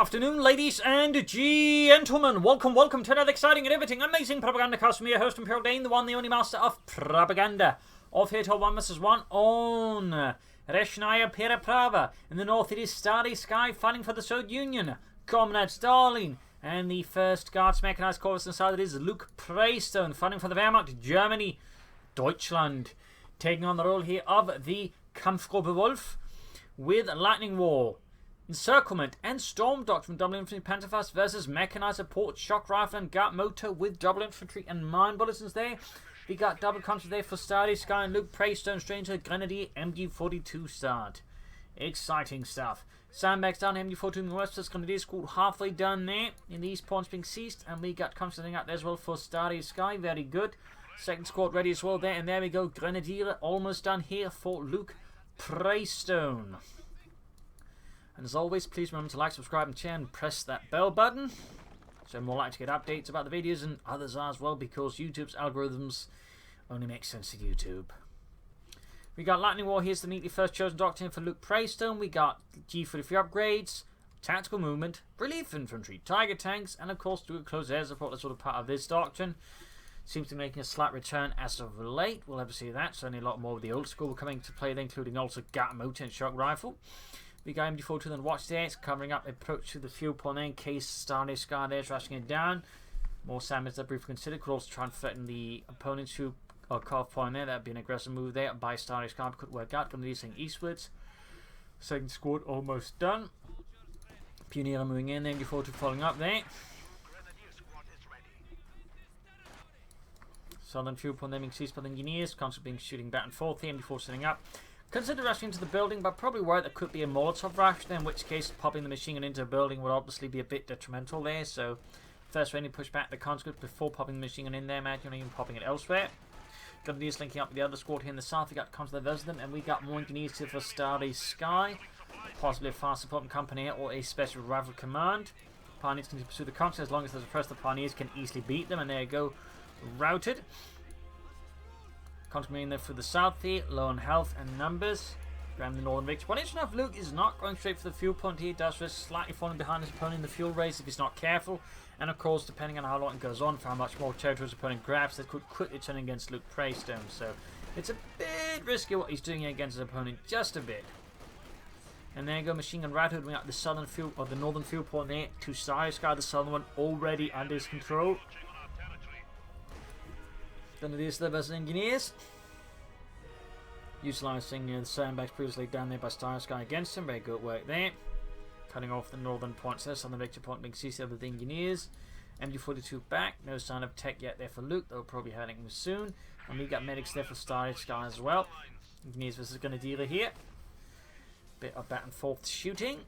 afternoon, ladies and gentlemen. Welcome to another exciting and riveting, amazing Propagandacast. Me, your host, Imperial Dane, the one, the only master of propaganda. Off here to 1 vs 1 on Rechnaya Pereprava. In the north, it is StarrySky fighting for the Soviet Union. Comrade Stalin. And the first Guards Mechanized Corps inside it is Lukepraisestone fighting for the Wehrmacht, Germany, Deutschland. Taking on the role here of the Kampfgruppe Wolf with Lightning Wall, Encirclement, and Storm Doctrine, double infantry Panzerfaust versus Mechanized Support, Shock Rifle, and Gat Motor with double infantry and mine bulletins there. We got double contras there for StarrySky and Lukepraisestone, Stranger, Grenadier, MG42 start. Exciting stuff. Sandbags down, MG42 in the west, that's Grenadier School halfway done there. In the east, points being seized, and we got contras up there as well for StarrySky, very good. Second squad ready as well there, and there we go, Grenadier almost done here for Lukepraisestone. And as always, please remember to like, subscribe, and share, and press that bell button, so I'm more likely to get updates about the videos, and others are as well, because YouTube's algorithms only make sense to YouTube. We got Lightning War, here's the neatly first chosen doctrine for Lukepraisestone. We got G43 upgrades, tactical movement, relief infantry, tiger tanks, and of course do a close air support. That's sort of part of this doctrine. Seems to be making a slight return as of late. We'll ever see that. Certainly a lot more of the old school coming into play there, including also Gat Motor and Shock Rifle. We got MG42 then watch there. It's covering up approach to the fuel point there in case StarrySky there is rushing it down. More Sammons that briefly considered. Could also try and threaten the opponents who are cut-off point there. That would be an aggressive move there by StarrySky. Could work out. Going to do something eastwards. Second squad almost done. Pioneer moving in there. MG42 following up there. Southern fuel point there being seized by the engineers. Constantly being shooting back and forth here. MG4 setting up. Consider rushing into the building, but probably worried there could be a Molotov rush there, in which case popping the machine gun into a building would obviously be a bit detrimental there. So first ready to push back the conscript before popping the machine gun in there. Imagine even popping it elsewhere. Grenadiers linking up with the other squad here in the south. We got conscript versus them, and we got more engineers here for StarrySky. Possibly a fast support company or a special rifle command. Pioneers can pursue the conscript as long as there's a press. The Pioneers can easily beat them, and there you go. Routed. Continuing there through the south here, low on health and numbers. Graham the northern victory. One interesting enough, Luke is not going straight for the fuel point here. Does risk slightly falling behind his opponent in the fuel race if he's not careful. And of course, depending on how long it goes on, for how much more territory his opponent grabs, that could quickly turn against Lukepraisestone. So it's a bit risky what he's doing against his opponent, just a bit. And there you go, machine gun routed. We got the southern fuel or the northern fuel point there to StarrySky, the southern one already under his control. Grenadiers there versus engineers. Utilising the sandbags previously down there by StarrySky against him. Very good work there. Cutting off the northern points there. Southern victory point being seized with the engineers. MG42 back. No sign of tech yet there for Luke. They'll probably heading him soon. And we got medics there for StarrySky as well. Engineers versus Grenadier here. Bit of back and forth shooting.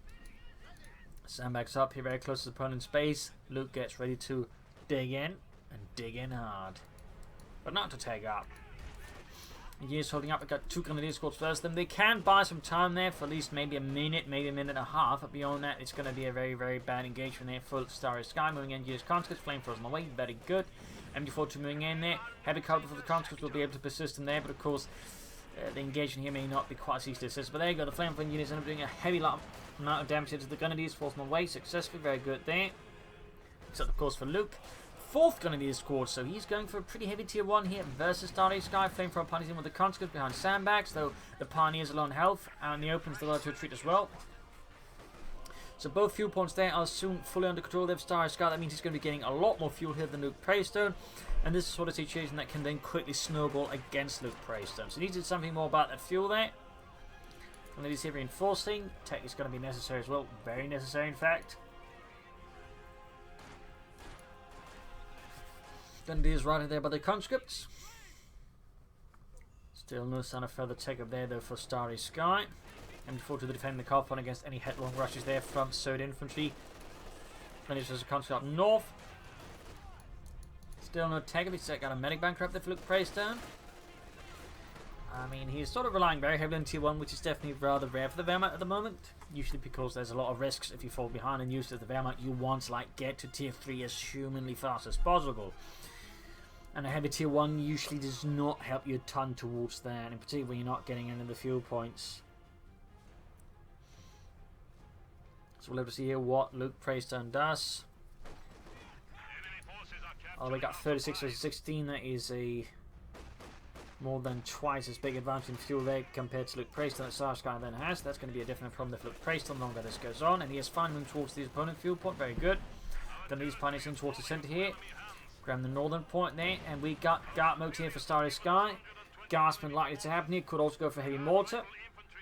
Sandbags up here very close to the opponent's base. Luke gets ready to dig in. And dig in hard. But not to take up. Engineers holding up. We've got two Grenadier squads first. Then they can buy some time there for at least maybe a minute, maybe a minute and a half. But beyond that, it's going to be a very, very bad engagement there for StarrySky. Moving engineers, conscripts, flamethrowers on the way. Very good. MG42 moving in there. Heavy cover for the conscripts will be able to persist in there. But of course, the engagement here may not be quite as easy to assist. But there you go. The flamethrower engineers end up doing a heavy amount of damage to the Grenadiers. Force them away successfully. Very good there. Except of course for Luke. Fourth Grenadier squad, so he's going for a pretty heavy tier 1 here versus StarrySky. Flamethrower Pioneers in with the conscripts behind sandbags, though the Pioneers are low on health, and the opens the low to retreat as well. So both fuel points there are soon fully under control there of StarrySky. That means he's going to be getting a lot more fuel here than Lukepraisestone, and this is sort of situation that can then quickly snowball against Lukepraisestone. So he needed something more about that fuel there. And then he's here reinforcing. Tech is going to be necessary as well, very necessary in fact. Grenadiers right there by the conscripts. Still no sign of further take up there though for StarrySky. MG4 to defend the car point against any headlong rushes there from Soviet infantry. Grenadiers as a conscript up north. Still no take up. He's got a medic bunker up there for Lukepraisestone. I mean, he's sort of relying very heavily on tier 1, which is definitely rather rare for the Wehrmacht at the moment. Usually because there's a lot of risks if you fall behind, and usually the Wehrmacht you want to like get to tier 3 as humanly fast as possible. And a heavy tier 1 usually does not help you a ton towards that, and in particular when you're not getting into the fuel points. So we'll have to see here what Lukepraisestone does. Oh, we got 36 versus 16. That is a more than twice as big advantage in fuel there compared to Lukepraisestone that StarrySky then has. That's going to be a different problem for Lukepraisestone the longer this goes on. And he is fine moving towards the opponent fuel point. Very good. Going to use punishing towards the centre here. Grab the northern point there. And we got Dart mode here for StarrySky. Gasping likely to happen here. Could also go for heavy mortar.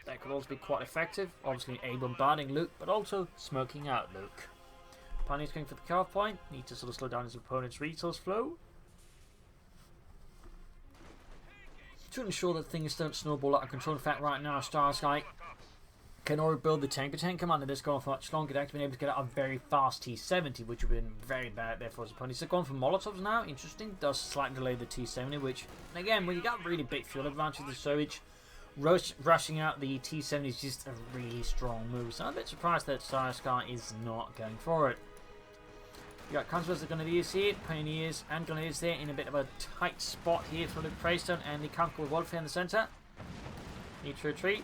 That could also be quite effective. Obviously A bombarding Luke, but also smoking out Luke. Pioneer's going for the carve point. Need to sort of slow down his opponent's resource flow to ensure that things don't snowball out of control. In fact, right now, StarrySky can already build the tank commander that's going for much longer. They've actually been able to get out a very fast T-70, which would have been very bad there for his opponent. So going for Molotovs now, interesting. Does slightly delay the T-70, which, again, when you got really big fuel advantage, the Soviet rushing out the T-70 is just a really strong move. So I'm a bit surprised that StarrySky is not going for it. You got Conquerors that are going to use here, Pioneers and Grenadiers there in a bit of a tight spot here for Lukepraisestone and the Conqueror Wolf here in the centre. Need to retreat.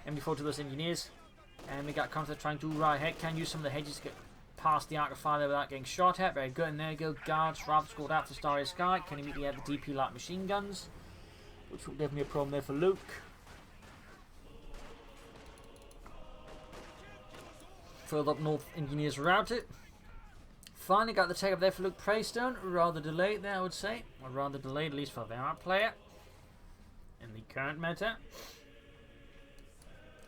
MD4 to those Engineers. And we got Conquerors trying to right ahead. Can use some of the hedges to get past the arc of fire there without getting shot at. Very good. And there you go. Guards, Rav scored out for StarrySky. Can immediately add the DP light machine guns, which will definitely be a problem there for Luke. Further up north, Engineers routed. Finally got the take up there for Lukepraisestone. Rather delayed there, I would say. Or rather delayed, at least for a Vanguard player in the current meta.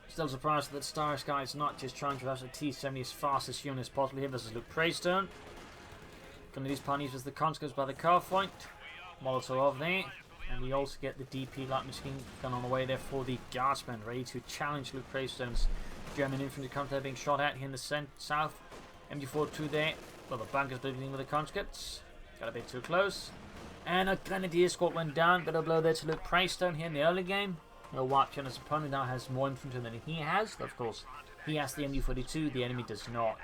Still surprised that StarrySky is not just trying to rush a T-70 as fast as human as possible here versus Lukepraisestone. Gonna use Pioneers as the Conscripts by the car point. Molotov there. And we also get the DP light machine gun on the way there for the Guardsmen, ready to challenge Lukepraisestone's German infantry counter being shot at here in the south. MG42 there. Well, the bunkers building with the conscripts. Got a bit too close. And a Grenadier squad went down. Bit of blow there to Lukepraisestone here in the early game. No wipe on his opponent now has more infantry than he has. Of course, he has the MG42. The enemy does not.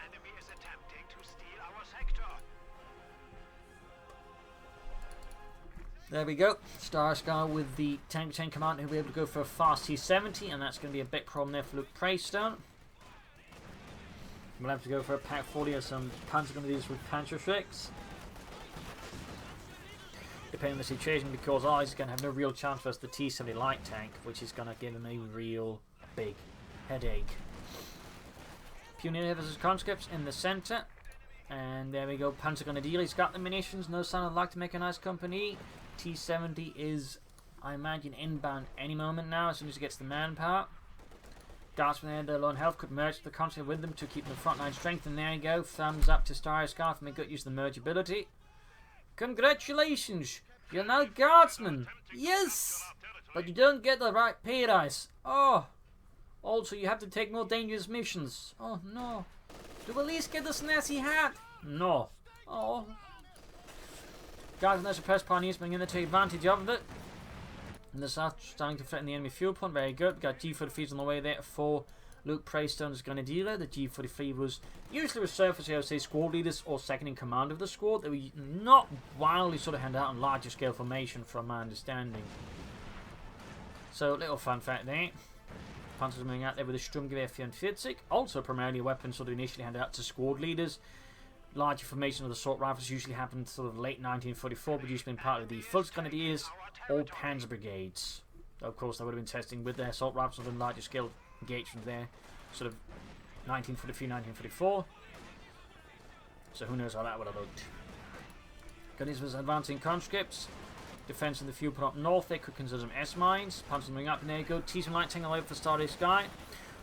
There we go. StarrySky with the tank commander who'll be able to go for a fast T-70, and that's going to be a big problem there for Lukepraisestone. We'll have to go for a Pack 40 or some Panzer Grenadiers with Panzerschrecks, depending on the situation, because he's going to have no real chance versus the T-70 light tank, which is going to give him a real big headache. Pioneer versus conscripts in the centre. And there we go, Panzer Grenadier, he's got the munitions, no sign of luck to make a nice company. T-70 is, I imagine, inbound any moment now, as soon as he gets the manpower. Guardsmen there, their low on health, could merge the conscript with them to keep the front line strength, and there you go, thumbs up to StarrySky for making good use of the merge ability. Congratulations, you're now Guardsmen! Yes! But you don't get the right pay rise. Oh! Also, you have to take more dangerous missions. Oh no. Do we at least get the snazzy hat? No. Oh. Guardsmen there suppress Pioneers, bringing them to take advantage of it. And the south starting to threaten the enemy fuel point. Very good. We got G43s on the way there for Lukepraisestone's Grenadier. The G43 was usually reserved for, say, I would say, squad leaders or second in command of the squad. They were not wildly sort of handed out on larger scale formation, from my understanding. So, little fun fact there. Panzers moving out there with a Sturmgewehr 44. Also primarily a weapon sort of initially handed out to squad leaders. Larger formation of the assault rifles usually happened sort of late 1944, but usually been part of the Volksgrenadiers or Panzer Brigades. Of course, they would have been testing with their assault rifles on larger scale engagement there, sort of 1943, 1944. So who knows how that would have looked. Grenadiers was advancing conscripts. Defense in the fuel put up north, they could consider some S-mines. Panzers moving up, and there you go. T-some light tank all over for StarrySky.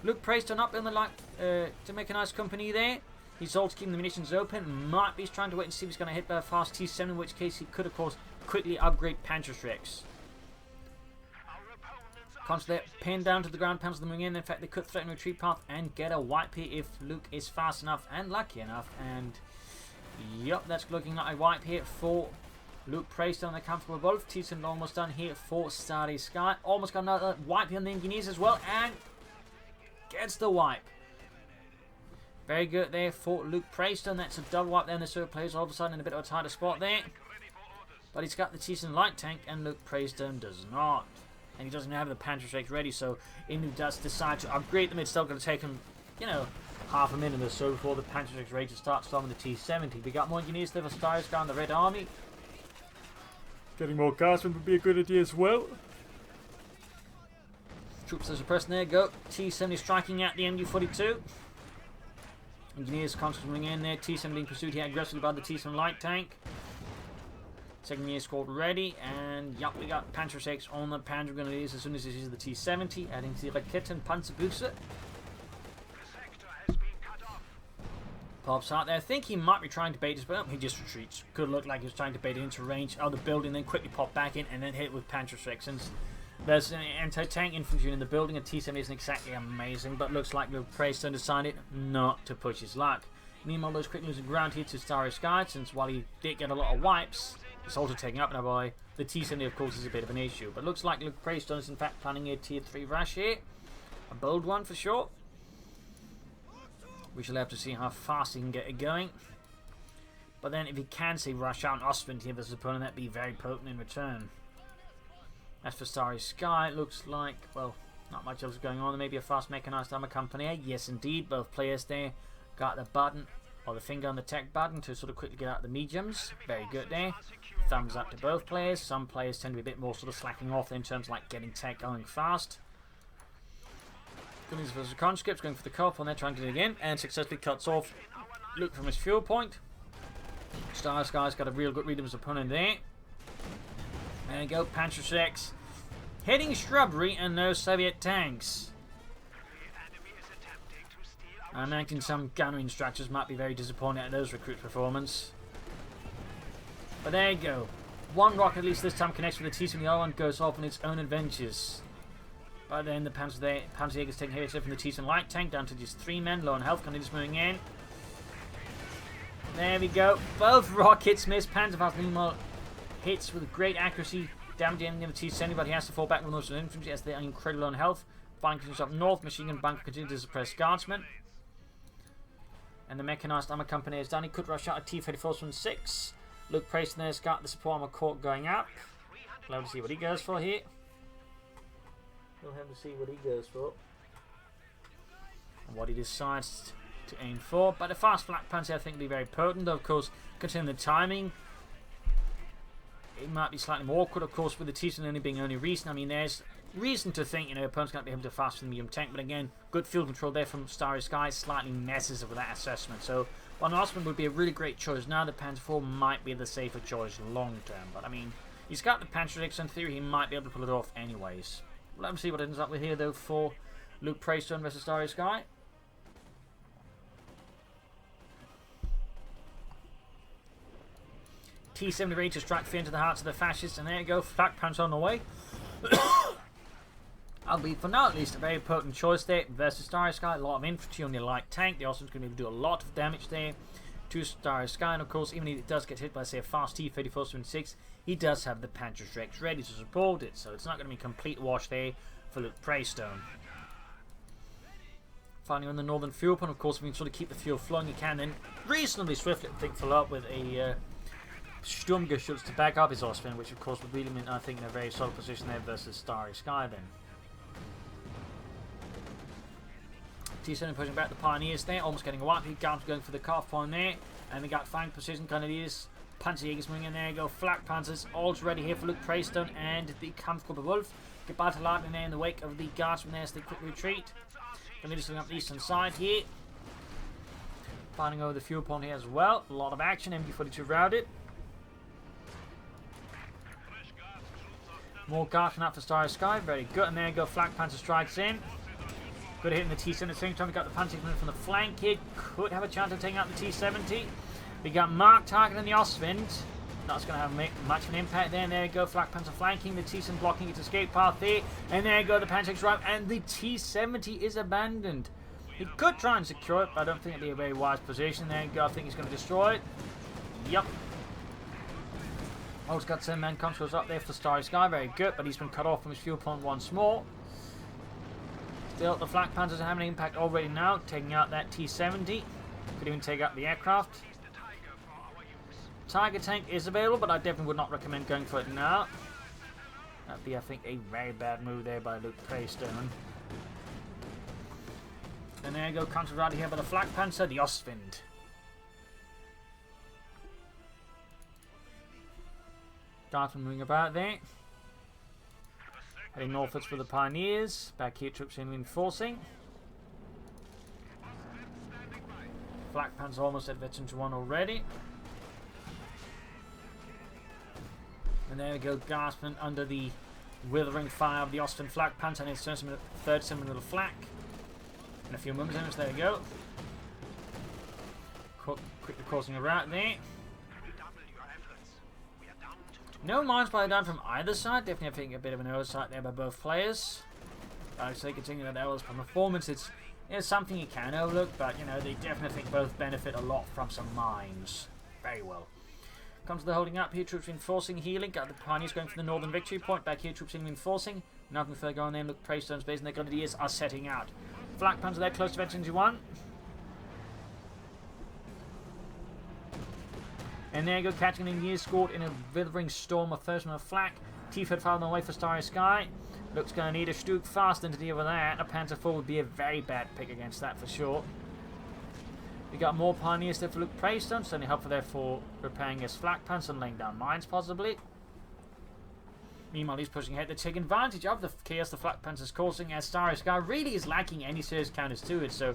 Lukepraisestone up in the light to make a nice company there. He's also keeping the munitions open. Might be trying to wait and see if he's going to hit by a fast T-7, in which case he could, of course, quickly upgrade Panzerschrecks. Constantly pinned down to the ground, Panzers moving in. In fact, they could threaten a retreat path and get a wipe here if Luke is fast enough and lucky enough. And, yep, that's looking like a wipe here for Lukepraisestone. The Comfortable Wolf. T-7 almost done here for StarrySky. Almost got another wipe here on the Engineers as well. And gets the wipe. Very good there for Lukepraisestone. That's a double wipe there, and the Soviet players all of a sudden in a bit of a tighter spot there. But he's got the T-7 light tank, and Lukepraisestone does not. and he doesn't have the Panzerschrecks ready, so if he does decide to upgrade them, it's still going to take him, you know, half a minute or so before the Panzerschrecks ready to start storming the T-70. We got more engineers there for StarrySky on the Red Army. Getting more guardsmen would be a good idea as well. Troops as a person, there go. T-70 striking at the MU-42. Engineers constantly in there. T-70 pursued here aggressively by the T-70 light tank. Second year squad ready, and yep, we got Panzerschrecks on the Panzer Grenadiers as soon as he sees the T-70, adding to the Raketen Panzerbüchse. Pops out there. I think he might be trying to bait us, but he just retreats. Could look like he was trying to bait it into range of the building, then quickly pop back in and then hit with Panzerschrecks. Since there's an anti-tank infantry in the building, a T-70 isn't exactly amazing, but looks like Lukepraisestone decided not to push his luck. Meanwhile, those quick losing ground here to StarrySky, since while he did get a lot of wipes, it's also taken up now by the T-70, of course, is a bit of an issue. But looks like Lukepraisestone is in fact planning a tier 3 rush here. A bold one for sure. We shall have to see how fast he can get it going. But then if he can say rush out and Ostwind here versus opponent, that'd be very potent in return. As for StarrySky, it looks like, well, not much else going on. Maybe a fast mechanized armor company. Yes, indeed. Both players there got the button, or the finger on the tech button to sort of quickly get out the mediums. Very good there. Thumbs up to both players. Some players tend to be a bit more sort of slacking off in terms of like getting tech going fast. Gunnings versus conscripts going for the co-op, and they're trying to do it again, and successfully cuts off Luke from his fuel point. StarrySky's got a real good read of his opponent there. There you go, Panzerschrecks hitting shrubbery and no Soviet tanks. I imagine some gunnery instructors might be very disappointed at those recruits' performance. But there you go. One rocket at least this time connects with the T-70, the other one goes off on its own adventures. But then the Panzerjäger's taking hits from the T-70 light tank down to just 3 men, low on health, continues moving in. There we go. Both rockets miss. Panzerfaust meanwhile hits with great accuracy, damaging the T-70, but he has to fall back with most of the infantry as they are incredibly low on health. Flying continues up north, machine gun bunker continues to suppress guardsmen. And the mechanized armor company is done. He could rush out a T-34-6. Lukepraisestone there's got the support armor court going up. We'll have to see what he goes for here. We'll have to see what he goes for. And what he decides to aim for. But the fast flak panzer I think will be very potent, though, of course, considering the timing. It might be slightly more awkward, of course, with the T-70 only being only recent. I mean, there's reason to think, you know, opponent's going to be able to faster than the medium tank, but again, good field control there from StarrySky slightly messes with that assessment. So, one Ostwind would be a really great choice. Now the Panzer IV might be the safer choice long term, but I mean, he's got the Panzerschrecks, in theory he might be able to pull it off anyways. Let me see what it ends up with here, though, for Lukepraisestone versus StarrySky. T-70 ready to strike fear into the hearts of the fascists, and there you go, flak panzer on the way. I'll be, for now at least, a very potent choice there versus StarrySky. A lot of infantry on the light tank. The Austrians going to be able to do a lot of damage there to StarrySky, and of course, even if it does get hit by, say, a fast T-34-76, he does have the Panzerschrecks ready to support it, so it's not going to be a complete wash there for Lukepraisestone. Finally, on the northern fuel point, of course, if you can sort of keep the fuel flowing, you can then reasonably swiftly, I think, fill up with a Sturmgeschütz to back up his Ostwind, which of course would really mean, I think, in a very solid position there versus StarrySky then. T-70 pushing back the Pioneers there, almost getting a wipe. Guards going for the cutoff point there, and we got flank precision Grenadiers. Panzerjägers moving in there, go flak panzers, all ready here for Lukepraisestone and the Kampfgruppe Wolf. Get battle out in there in the wake of the guardsmen there as they quick retreat. Grenadiers looking up the eastern side here. Finding over the fuel point here as well. A lot of action, MG-42 routed. More guardsmen out for StarrySky, very good, and there go flak panzer strikes in. Good hit in the T-70 at the same time. We got the Panzer from the flank here. Could have a chance of taking out the T-70. We got Mark targeting the Ostwind. That's going to have much of an impact there. And there you go, flak panzer flanking. The T-70 blocking its escape path there. And there you go, the Panzer's right. And the T-70 is abandoned. He could try and secure it, but I don't think it'd be a very wise position. There you go, I think he's going to destroy it. Yup. Oh, he's got 7 man conscripts up there for StarrySky. Very good, but he's been cut off from his fuel point once more. Still, the flak panzers are having an impact already now, taking out that T-70. Could even take out the aircraft. Tiger tank is available, but I definitely would not recommend going for it now. That'd be, I think, a very bad move there by Lukepraisestone. And there you go, countered right here by the Flak Panzer, the Ostwind. Dartman moving about there. Heading northwards for the Pioneers. Back here, troops in reinforcing. Flak Panzer almost advanced into one already. And there we go, Gaspman under the withering fire of the Ostwind Flak Panzer and his third semi-little flak. In a few moments, there we go. Quickly causing a rout there. No mines by down from either side. Definitely, I think, a bit of an oversight there by both players. Like I say, continuing that Ellis performance, it's something you can overlook, but you know, they definitely think both benefit a lot from some mines. Very well. Comes to the holding up here, troops reinforcing, healing. Got the Pioneers going for the northern victory point. Back here, troops reinforcing. Nothing further going there. Lukepraisestone's base and their grenadiers are setting out. Flak Panzer there, close to Vengeance 1. And there you go, catching an engineer scored in a withering storm of first of flak. T-Fed found on the way for StarrySky. Looks going to need a Stug fast to deal with that. A Panzer IV would be a very bad pick against that for sure. We got more Pioneers there for Lukepraisestone, certainly helpful there for repairing his Flak Panzer and laying down mines possibly. Meanwhile, he's pushing ahead to take advantage of the chaos the Flak Panzer is causing, as StarrySky really is lacking any serious counters to it, so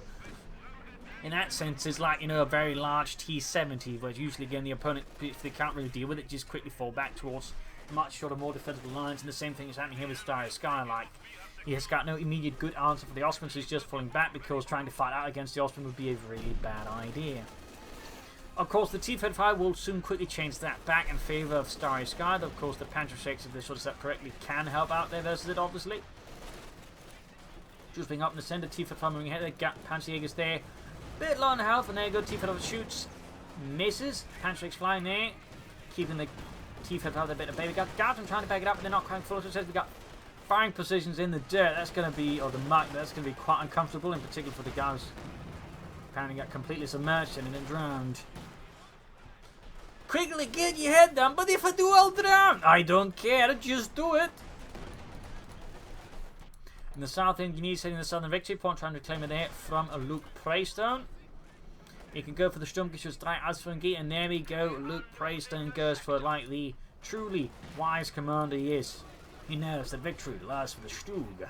in that sense, it's like, you know, a very large T-70, where usually, again, the opponent, if they can't really deal with it, just quickly fall back towards much shorter, more defensible lines, and the same thing is happening here with StarrySky. Like, he has got no immediate good answer for the Ostwind, so he's just falling back because trying to fight out against the Ostwind would be a really bad idea. Of course, the T-35 will soon quickly change that back in favour of StarrySky, though, of course, the Panzer Shakes, if they sort of set correctly, can help out there versus it, obviously. Just being up in the centre, T-35 moving ahead, they got Panzerjägers there. Bit low on health, and there you go, T-35 shoots, misses, Panzer flying there, keeping the T-35 a bit of baby. Got Gausman trying to back it up, but they're not quite full, so it says we got firing positions in the dirt. That's going to be, or the muck, that's going to be quite uncomfortable, in particular for the guys apparently got completely submerged and then drowned. Quickly get your head down, but if I do, I'll drown. I don't care, just do it. In the south, engineers setting the southern victory point, trying to claim it there from a Lukepraisestone. He can go for the Sturmgeschütz 3 Ausführung, and there we go. Lukepraisestone goes for like the truly wise commander he is. He knows that victory lies for the Stug.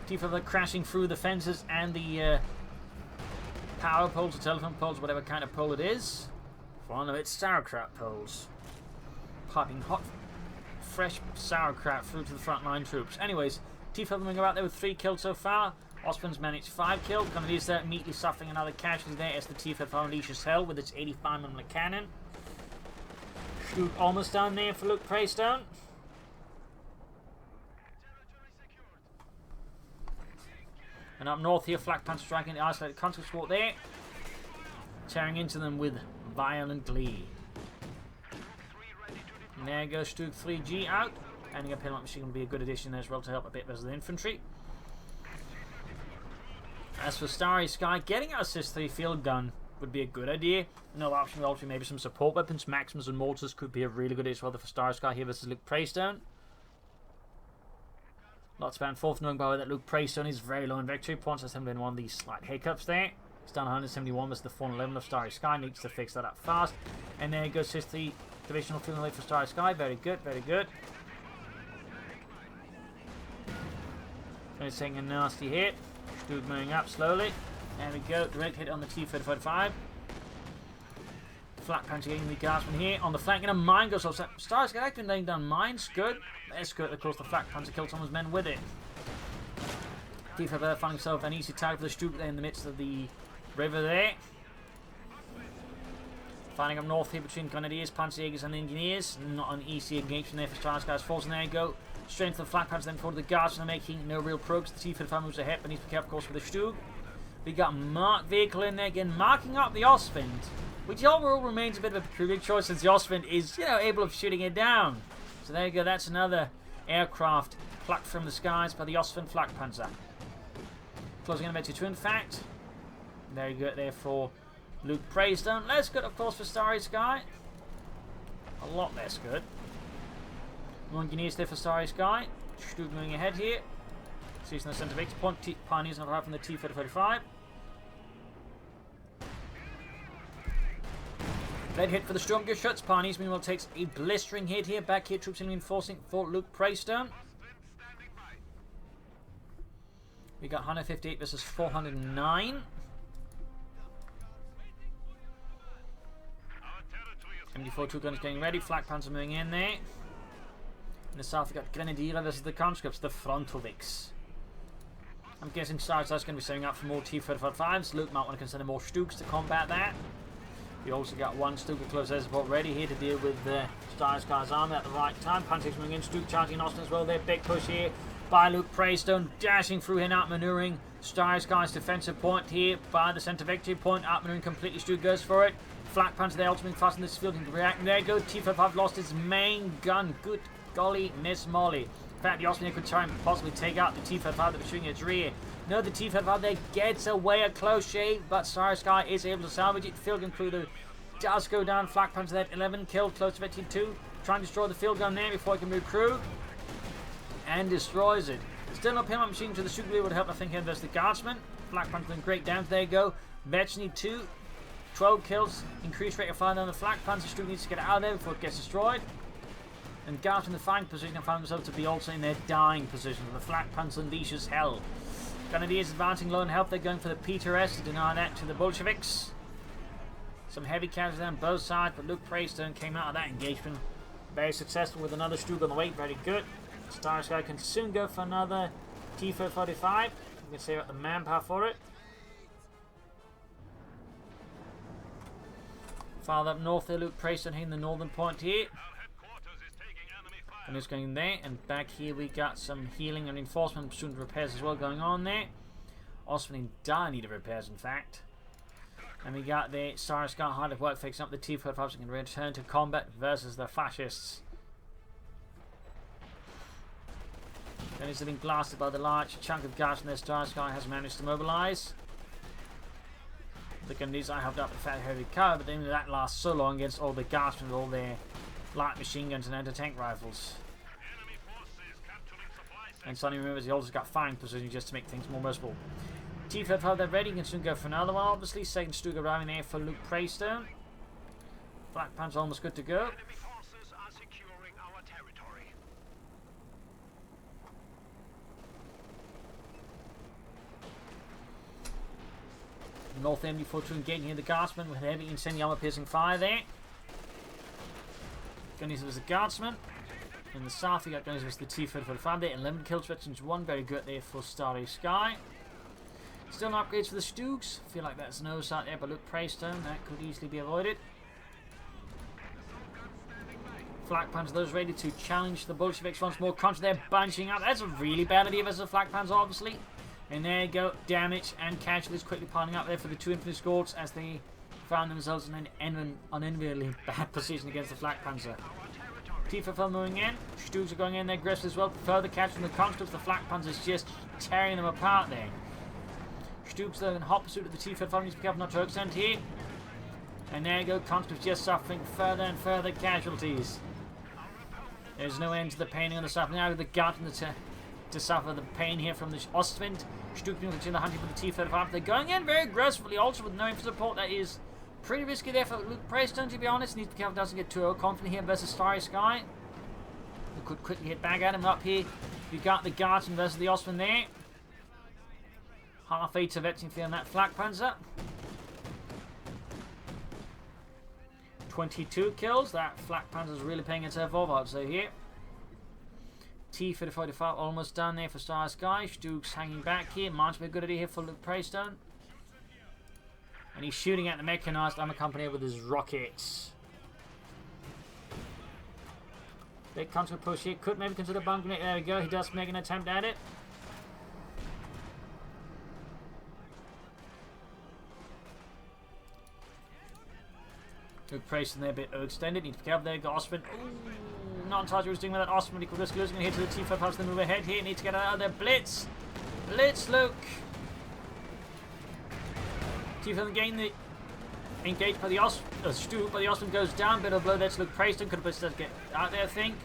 T-5 crashing through the fences and the power poles or telephone poles, whatever kind of pole it is. For one of its sauerkraut poles. Piping hot, fresh sauerkraut through to the frontline troops. Anyways, T-5 moving about there with 3 kills so far. Ostwind's managed 5 kills. Grenadiers there immediately suffering another casualty there as the T-5 unleashes hell with its 85mm cannon. Stug almost down there for Lukepraisestone. And up north here, Flak Panzer striking the isolated conscript fort there. Tearing into them with violent glee. And there goes Stug 3G out. Ending up Pillman Machine will be a good addition there as well to help a bit versus the infantry. As for StarrySky, getting an assist 3 field gun would be a good idea. No option, obviously, maybe some support weapons. Maximus and mortars could be a really good idea as well for StarrySky here versus Lukepraisestone. Lots about fourth, knowing by the way that Lukepraisestone is very low in victory points. That's him been one of these slight hiccups there. He's down 171 versus the 411 of StarrySky. Needs to fix that up fast. And there goes 63 divisional field away for StarrySky. Very good, very good. He's taking a nasty hit. Stug moving up slowly. There we go. Direct hit on the T-35. Flak Panzer getting the Gaspman here. On the flank, and a mine goes off. StarrySky actually laying down mines. Good. That's good. Of course, the Flak Panzer killed some of his men with it. T-35 finding himself an easy target for the Stug there in the midst of the river there. Fighting up north here between Grenadiers, Panzerjägers, and Engineers. Not an easy engagement there for StarrySky's force. And there you go. Straight into the Flak Panzer, then forward to the Gaspman, making no real progress. The T-35 moves ahead, but needs to be careful, of course, with the Stug. We got marked vehicle in there again, marking up the Ostwind, which overall remains a bit of a peculiar choice since the Ostwind is, you know, able of shooting it down. So there you go, that's another aircraft plucked from the skies by the Ostwind Flak Panzer. Closing in a bit to in fact. Very good there for Lukepraisestone. Let's go, of course, for StarrySky. a lot less good. One Guineas there for StarrySky. Stug moving ahead here. Seizing the centre victory point. Pioneers not from the T-45. Lead hit for the Sturmgeschütz. Pioneers meanwhile takes a blistering hit here. Back here, troops reinforcing for Lukepraisestone. We got 158 versus 409. MD4 two guns getting ready. Flak Panzer moving in there. In the south, we got Grenadier versus the conscripts, the Frontoviks. I'm guessing StarrySky's going to be setting up for more T-35s. Luke might want to consider more Stugs to combat that. We also got one Stug with close air support ready here to deal with StarrySky's army at the right time. Pantics moving in, Stug charging Austin as well. Their big push here by Lukepraisestone, dashing through here, outmaneuvering StarrySky's defensive point here by the centre victory point. Outmaneuvering completely, Stug goes for it. Flak Panzer there, ultimately fast in this field and react. There go, T-35 lost his main gun. Good golly, Miss Molly. In fact, the Austrian could try and possibly take out the T-35 that was shooting its rear. No, the T-35 there gets away a close shave, but StarrySky is able to salvage it. Field gun through the does go down. Flak Panzer there, 11 killed, close to 52. Trying to destroy the field gun there before he can recruit. And destroys it. Still no payment machine to the Sugli would help, I think, here versus the Guardsman. Flak Panzer doing great damage. There you go. Vetchny 2. 12 kills. Increased rate of fire on the Flak Panzer. Stug needs to get out of there before it gets destroyed. And Guards in the fighting position have found themselves to be also in their dying position. The Flak Panzer unleashes hell. Grenadiers advancing low in health. They're going for the Peter S to deny that to the Bolsheviks. Some heavy casualties on both sides, but Lukepraisestone came out of that engagement very successful with another Stug on the way. Very good. StarrySky can soon go for another T-45. You can see about the manpower for it. Farther up north there, Lukepraisestone hitting the northern point here. And it's going there, and back here we got some healing and reinforcement, student repairs as well going on there. Osman in dire need of repairs, in fact. And we got the StarrySky hard at work fixing up the T-45 so can return to combat versus the fascists. Then it's been blasted by the large chunk of gas and their StarrySky has managed to mobilise. The Grenadiers I helped out with fat heavy cover, but then that lasts so long against all the Guardsmen with all their light machine guns and anti-tank rifles. And Sonny remembers he also got firing position just to make things more merciful. T-35 they're ready, you can soon go for another one obviously. Second Stug arriving there for Lukepraisestone. Flak Panzer almost good to go. North MD4 to engage here the Guardsman with heavy incendiary armor piercing fire there. Gunners was the Guardsman. In the south we got Gunners was the T-45 there. 11 kills, veterans 1. Very good there for StarrySky. Still no upgrades for the Stugs. Feel like that's an oversight there, but Lukepraisestone, that could easily be avoided. Flak Panzer, those ready to challenge the Bolsheviks once more. Contra there, bunching up. That's a really bad idea versus the Flak Panzer, obviously. And there you go, damage and casualties quickly piling up there for the two infantry squads as they found themselves in an unenviably bad position against the Flak Panzer. T-45 moving in, Stugs are going in there aggressive as well. Further catch from the conscripts, the Flak Panzer is just tearing them apart there. Stugs though in hot pursuit of the T-45 needs to be careful not to extend here. And there you go, conscripts just suffering further and further casualties. There's no end to the pain on the south. Now with the Guardsmen to suffer the pain here from the Ostwind. Stugs continue the hunting for the T-35. They're going in very aggressively, also with no info support. That is pretty risky there for Lukepraisestone, to be honest. Needs to be careful doesn't get too overconfident here versus StarrySky. We could quickly hit back at him up here. You got the Guardsmen versus the Ostwind there. Half 8 of Veteran feeling that Flak Panzer. 22 kills. That Flak Panzer's really paying itself off, I'd say here. T-45 almost done there for StarrySky. Stugs hanging back here. Might be a good idea here for Lukepraisestone. And he's shooting at the mechanised armor company with his rockets. Big counter push here. Could maybe consider bunkering it. There we go. He does make an attempt at it. Lukepraisestone there a bit extended. Need to be careful there. Osman. Not entirely sure what he's doing with that Osman. He could risk losing it here to the T-5 house. Then move ahead here. Need to get out of there. Blitz. Blitz, Luke. T-5 gain the engaged by the Stu, but the Ostman goes down. Bit of blow there to Lukepraisestone. Could have get out there, I think.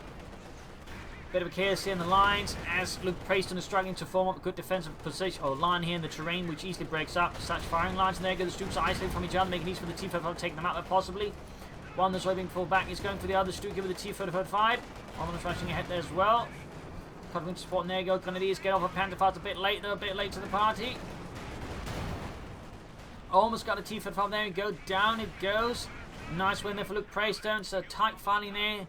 Bit of a chaos here in the lines as Lukepraisestone is struggling to form up a good defensive position or line here in the terrain, which easily breaks up. Such firing lines, and there go the Stooks isolated from each other, making it easy for the T-35 taking them out there possibly. One that's being pulled back is going for the other Stook with the T-35. One was rushing ahead there as well. Covering support, and there you go. Grenadiers get off a Panther Fast a bit late, though, a bit late to the party. Almost got a T-35 there. We go down, it goes. Nice win there for Lukepraisestone. So tight fighting there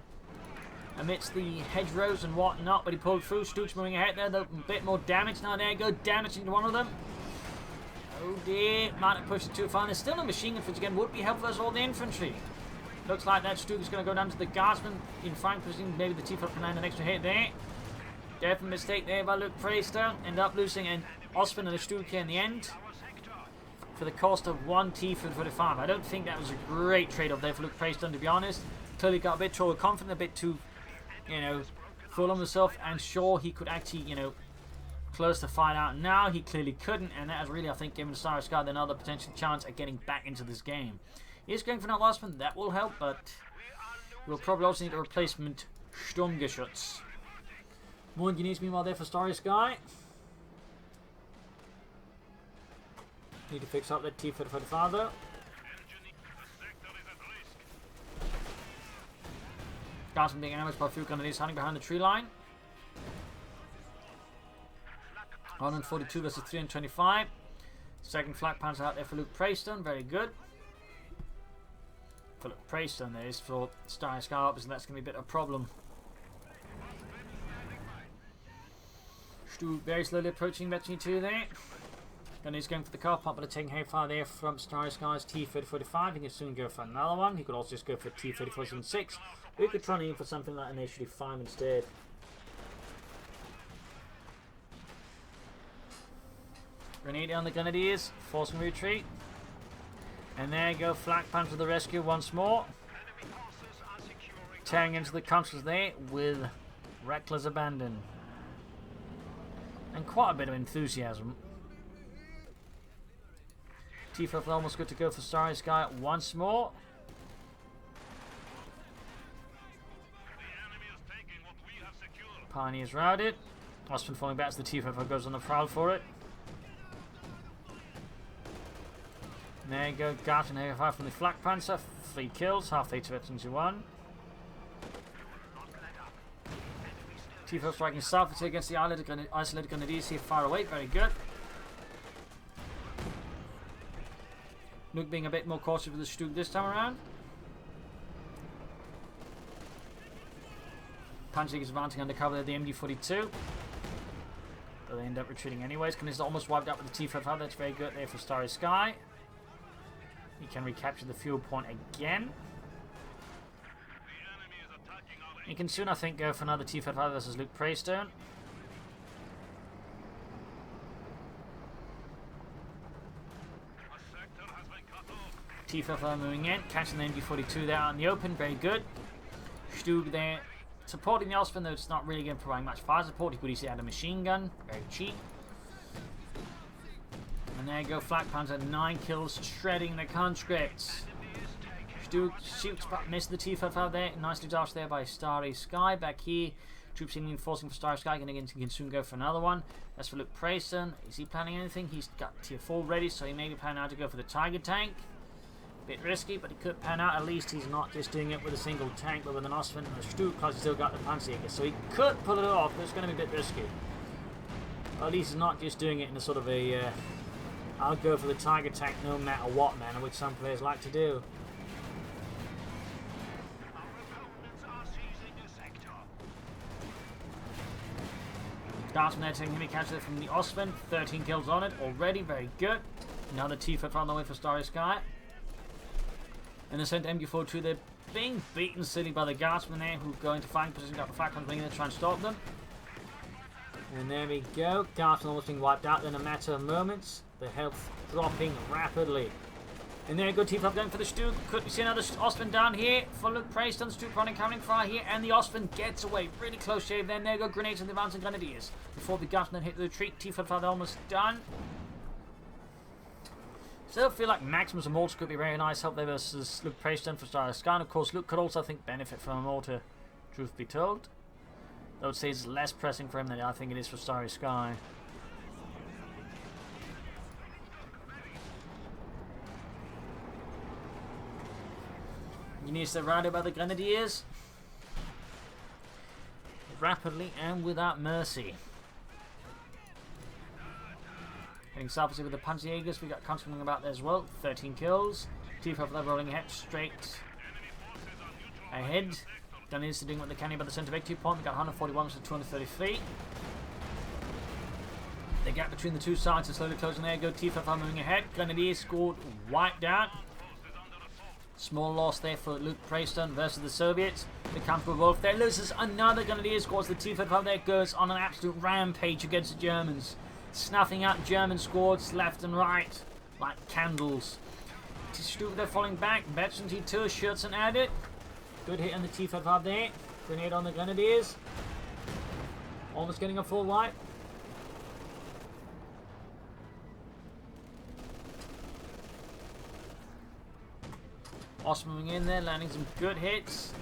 amidst the hedgerows and whatnot, but he pulled through. Stooks moving ahead there, though, a bit more damage. Now there you go, damage into one of them. Oh dear, might have pushed it too far. There's still no machine gun, which again would be helpful as all the infantry. Looks like that Stook is going to go down to the guardsman in flank position. Maybe the T-35 can land an extra hit there. Definite mistake there by Lukepraisestone. End up losing an Ostman and a Stook here in the end for the cost of one T-35. I don't think that was a great trade-off there for Lukepraisestone, to be honest. Clearly got a bit too confident, a bit too, full on himself, and sure he could actually, close the fight out. Now he clearly couldn't, and that has really, I think, given StarrySky another potential chance at getting back into this game. He is going for another Ostman, that will help, but we'll probably also need a replacement Sturmgeschütz. More engineers meanwhile there for StarrySky. Need to fix up that T-35 though. Guardsman being ambushed by a few grenadiers hiding behind the tree line. 142 versus 325. Second flak panzer out there for Lukepraisestone, very good. For Lukepraisestone there is for StarrySky, obviously that's going to be a bit of a problem. Stu very slowly approaching Betsy 2 there. And he's going for the car pump, but taking heavy fire there from StarrySky's T-35. He can soon go for another one. He could also just go for T-3476. We could try and aim for something like an H-35 instead. Grenade on the Grenadiers, forcing retreat. And there you go, flak punch to the rescue once more. Tearing into the counters there with reckless abandon. And quite a bit of enthusiasm. T-35 almost good to go for StarrySky once more. Pioneers routed. Ostman falling back as the T-35 goes on the prowl for it. And there you go, Garten heavy fire from the flak panzer. 3 kills, halfway to it into 1. T-35 striking south against the isolated Grenadiers here far away, very good. Luke being a bit more cautious with the Stook this time around. Panzer is advancing undercover at the MG42. But they end up retreating anyways. Is almost wiped out with the T-35. That's very good there for StarrySky. He can recapture the fuel point again. He can soon, I think, go for another T-35 versus Lukepraisestone. T-35 moving in, catching the MG42 there out in the open, very good. Stug there supporting the Ostman, though it's not really going to provide much fire support. He could easily add a machine gun, very cheap. And there you go, flak panzer, 9 kills, shredding the conscripts. Stug shoots, but missed the T-35 there, nicely dodged there by StarrySky. Back here, troops in enforcing for StarrySky, and can soon go for another one. As for Lukepraisestone, is he planning anything? He's got tier 4 ready, so he may be planning out to go for the Tiger tank. Bit risky, but he could pan out. At least he's not just doing it with a single tank, but with an Ostman and a Stug, because he's still got the Panzerjäger. So he could pull it off, but it's going to be a bit risky. But at least he's not just doing it in a sort of a I'll go for the Tiger tank no matter what manner, which some players like to do. Guardsman there taking heavy catch from the Ostman. 13 kills on it already, very good. Another T-35 on the way for StarrySky. And they sent MG42, they're being beaten silly by the Guardsmen there, who go into fighting position, got the flak ones to try and stop them. And there we go, Guardsmen almost being wiped out in a matter of moments. The health dropping rapidly. And there you go, T-35 going for the Stug. Could we see another Ostman down here for Lukepraisestone? Stug running, coming fire here, and the Ostman gets away. Really close shave then. There you go, grenades on the advancing Grenadiers. Before the Guardsmen hit the retreat, T-35 almost done. Still feel like Maximus and Mortar could be very nice help there versus Lukepraisestone for StarrySky. And of course, Luke could also, I think, benefit from a Mortar, truth be told. I would say it's less pressing for him than I think it is for StarrySky. You need to surrounded by the Grenadiers rapidly and without mercy. Heading south with the Panzerjägers, we got Conscript about there as well. 13 kills. Tifa for rolling ahead straight ahead. Grenadiers are doing what they can here by the centre victory point. We got 141 to 233. The gap between the two sides is slowly closing. There you go. Tifa moving ahead. Grenadiers scored, wiped out. Small loss there for Lukepraisestone versus the Soviets. The Comfortable Wolf there loses another Grenadier squad. The Tifa there goes on an absolute rampage against the Germans, snuffing out German squads left and right like candles. Stupid they're falling back. Betson T2 shoots and added. Good hit on the T5 there. Grenade on the Grenadiers. Almost getting a full wipe. Awesome moving in there, landing some good hits.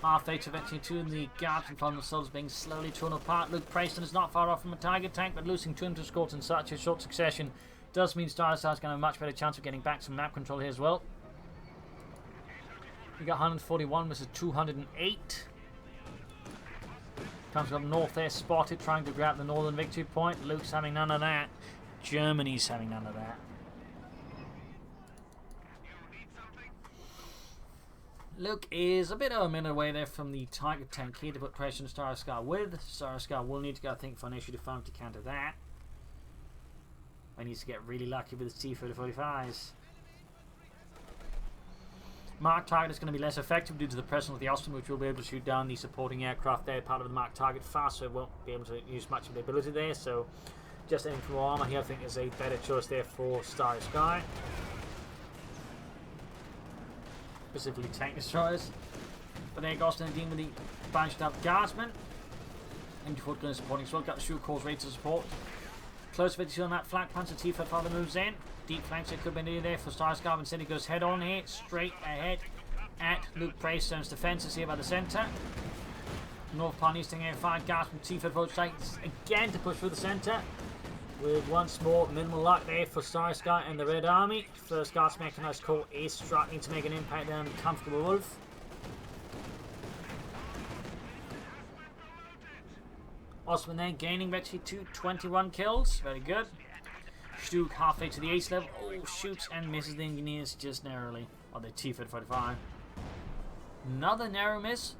Halfway to Vetting 2 in the gaps and find themselves being slowly torn apart. Lukepraisestone is not far off from a target tank, but losing 200 scores in such a short succession does mean StarrySky is going to have a much better chance of getting back some map control here as well. We got 141 versus 208. Comes up north there, spotted, trying to grab the northern victory point. Luke's having none of that. Germany's having none of that. Luke is a bit of a minute away there from the target tank here to put pressure on StarrySky with. StarrySky will need to go, I think, for an issue to farm to counter that. He needs to get really lucky with his T-3045s. Mark target is going to be less effective due to the presence of the Austin, which will be able to shoot down the supporting aircraft there, part of the mark target fast, so it won't be able to use much of the ability there. So just aiming for armor here, I think, is a better choice there for StarrySky. Specifically tank destroyers. But there goes Austin and Dean with the bunched up guardsmen. MG4 gun supporting as well. Got the shoot calls ready to support. Close victory on that flank punch. The T-5 father moves in. Deep flanks that could be near there for StarrySky. Instead he goes head on here, straight ahead at Lukepraisestone's defences here by the centre. North Pine Eastern Air 5 guards from T-5 approach strikes again to push through the centre. With once more minimal luck there for StarrySky and the Red Army. First Guards Mechanised Corps is struggling to make an impact there on the Comfortable Wolf. Osman then gaining victory to 21 kills. Very good. Stuk halfway to the ace level. Oh, shoots and misses the engineers just narrowly. On the T-45. Another narrow miss.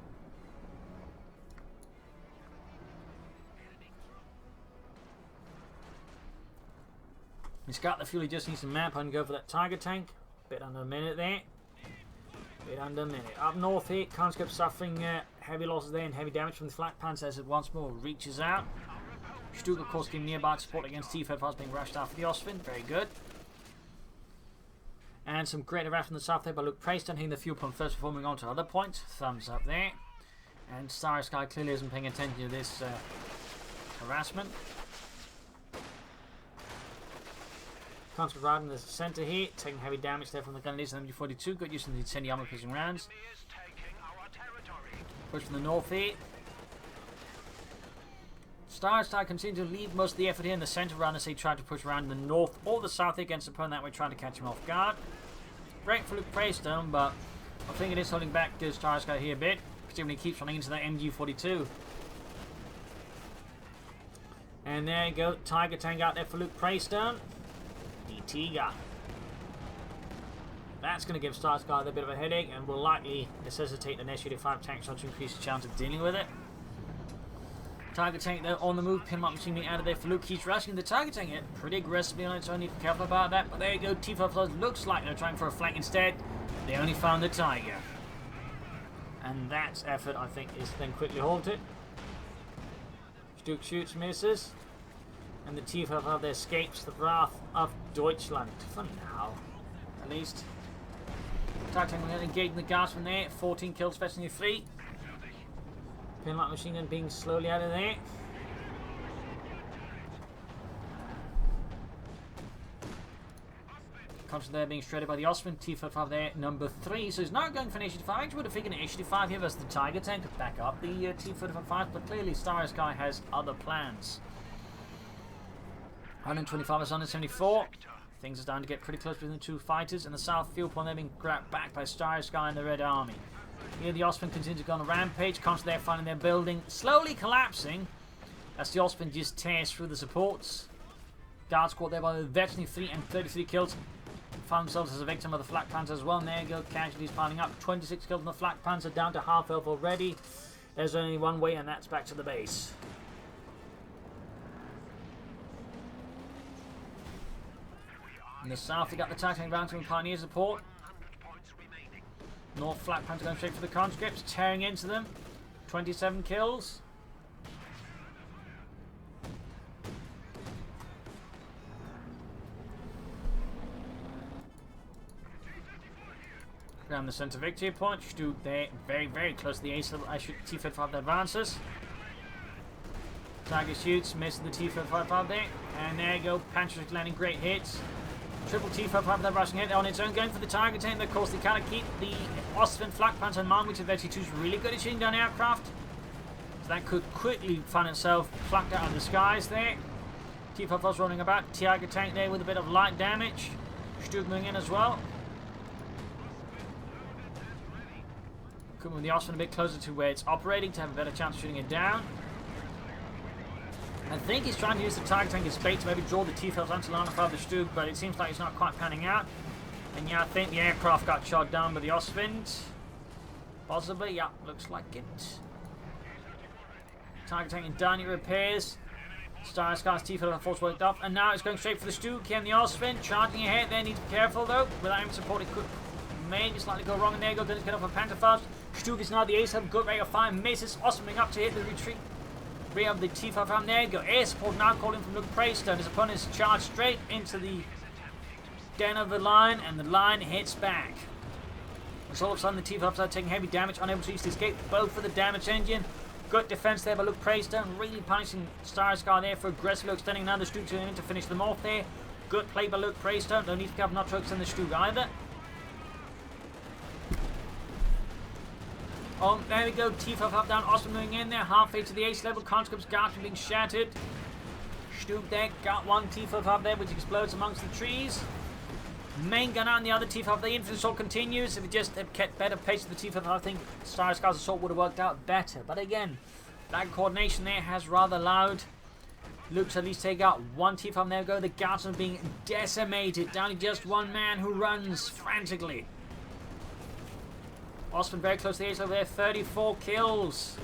He's got the fuel, he just needs to map and go for that target tank. Bit under a minute there. Bit under a minute. Up north here, Conscript suffering heavy losses there and heavy damage from the flak pants as it once more reaches out. Stuk, of course, giving nearby support against T-55 being rushed after the Ostwind. Very good. And some great harass from the south there by Lukepraisestone, hitting the fuel pump first before moving on to other points. Thumbs up there. And StarrySky clearly isn't paying attention to this harassment. Conscript right in the centre here, taking heavy damage there from the Grenadiers and MG42. Good use of the incendiary armor piercing rounds. Push from the north here. StarrySky continue to lead most of the effort here in the centre round as they try to push around in the north or the south against the opponent that way, trying to catch him off guard. Great for Lukepraisestone, but I think it is holding back to StarrySky here a bit, particularly when he keeps running into that MG42. And there you go, Tiger Tank out there for Lukepraisestone. Tiga. That's going to give StarrySky a bit of a headache and will likely necessitate an SU-5 tank shot to increase the chance of dealing with it. Target tank there on the move, pin up machine being out of there for Luke. He's rushing the target tank here pretty aggressively on its own. Need to be careful about that. But there you go, T-5 looks like they're trying for a flank instead. They only found the Tiger. And that effort, I think, is then quickly halted. Stuk shoots, misses. And the T-5 there escapes the wrath of Deutschland. For now, at least. Target tank will engage in the guards from there. 14 kills, especially 3. Pinlock machine gun being slowly out of there. Conscious there being shredded by the Ostman. T-45 there, number 3. So he's not going for an H-85. I would have figured an H-85 here versus the Tiger tank to back up the T-45, but clearly StarrySky has other plans. 125 versus 174. Things are starting to get pretty close between the two fighters. And the South Field Point, they're being grabbed back by StarrySky and the Red Army. Here the Ostman continues to go on a rampage. Conscious there finding their building slowly collapsing as the Ostman just tears through the supports. Guard squad there by the veteran, 3 and 33 kills. Found themselves as a victim of the Flak Panzer as well. And there you go, casualties piling up. 26 kills on the Flak Panzer, down to half health already. There's only one way, and that's back to the base. In the south, we got the Titan advancing with Pioneer support. North Flak Panzer going straight for the conscripts, tearing into them. 27 kills. Around the centre victory point, Stu there, very, very close to the ace level. I shoot T-45 that advances. Tiger shoots, misses the T-45 there. And there you go, Panthers landing great hits. Triple T-45 that rushing hit on its own, going for the Tiger tank. Of course, they cannot keep the Ostman Flak Panzer in mind, which the 32 is really good at shooting down aircraft. So that could quickly find itself flaked out of the skies there. T-45's running about. Tiger tank there with a bit of light damage. Stu moving in as well. With the Ostman a bit closer to where it's operating to have a better chance of shooting it down. I think he's trying to use the Tiger tank as bait to maybe draw the T-Fells onto the line of the Stug, but it seems like it's not quite panning out. And yeah, I think the aircraft got shot down by the Ostman. Possibly, yeah, looks like it. Tiger tank in dynamic repairs. StarrySky's T-Fel force worked off, and now it's going straight for the Stug. Here the Ostman charging ahead there, need to be careful though. Without him support, it could maybe slightly go wrong, and there you go, didn't get off a Panther fast. Stug is now the ace, have good rate of fire, misses. Ostman up to hit the retreat. We have the T-5 from there you go. Air support now calling from Lukepraisestone. His opponent is charged straight into the den of the line, and the line hits back. So all of a sudden the T-5 are taking heavy damage, unable to use the escape, both for the damage engine. Good defense there by Lukepraisestone, really punishing StarrySky there for aggressively extending now the Stug to finish them off there. Good play by Lukepraisestone. Don't need to be careful not to extend the Stug either. Oh, there we go. T-5 up down. Ostman moving in there. Halfway to the ace level. Conscripts guard being shattered. Stug there. Got one T-5 up there, which explodes amongst the trees. Main gun out on the other T-5. The infantry assault continues. If it just had kept better pace with the T-5, I think StarrySky's assault would have worked out better. But again, that coordination there has rather allowed Luke to at least take out one T-5. There we go. The guards are being decimated. Down to just one man who runs frantically. Ostman very close to the ace over there, 34 kills.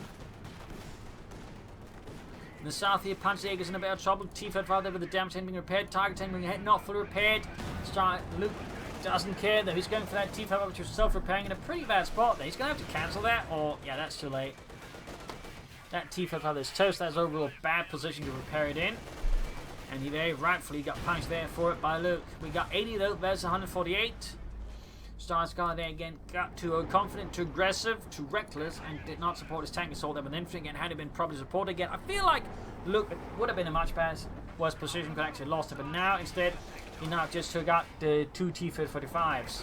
In the south here, Panzerjäger's in a bit of trouble. T-45 there with the damage tank being repaired. Tiger tank being hit, not fully repaired. Luke doesn't care though. He's going for that T-5 which was self-repairing in a pretty bad spot there. He's going to have to cancel that, or yeah, that's too late. That T-45 is toast. That's overall bad position to repair it in. And he very rightfully got punished there for it by Luke. We got 80 though, there's 148. StarrySky there again got too overconfident, too aggressive, too reckless, and did not support his tank assault there with infantry. Again, had it been properly supported again, I feel like Luke would have been a much worse position, could actually lost it. But now instead, he now just got the two T-45s.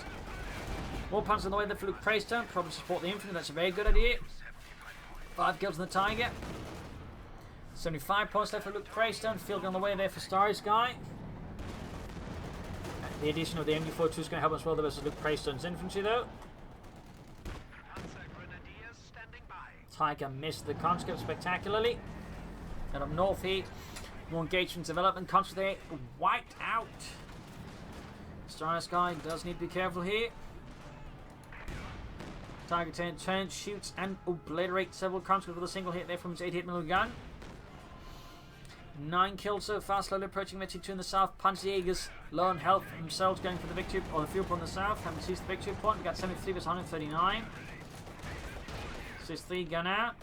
More punches on the way there for Lukepraisestone, probably support the infantry. That's a very good idea. 5 kills on the Tiger. 75 points left for Lukepraisestone. Field on the way there for StarrySky. The addition of the MD-42 is going to help us well versus Lukepraisestone's infantry though. Tiger missed the conscript spectacularly. And up north here, more engagement development. Conscript there wiped out. StarrySky does need to be careful here. Tiger turns, shoots and obliterates several conscripts with a single hit there from his 88mm gun. 9 kills so far, slowly approaching victory 2 in the south. Panzerjägers low on health themselves, going for the victory, or the field point in the south. Haven't seized the victory point. We got 73 versus 139. 6-3 gun out.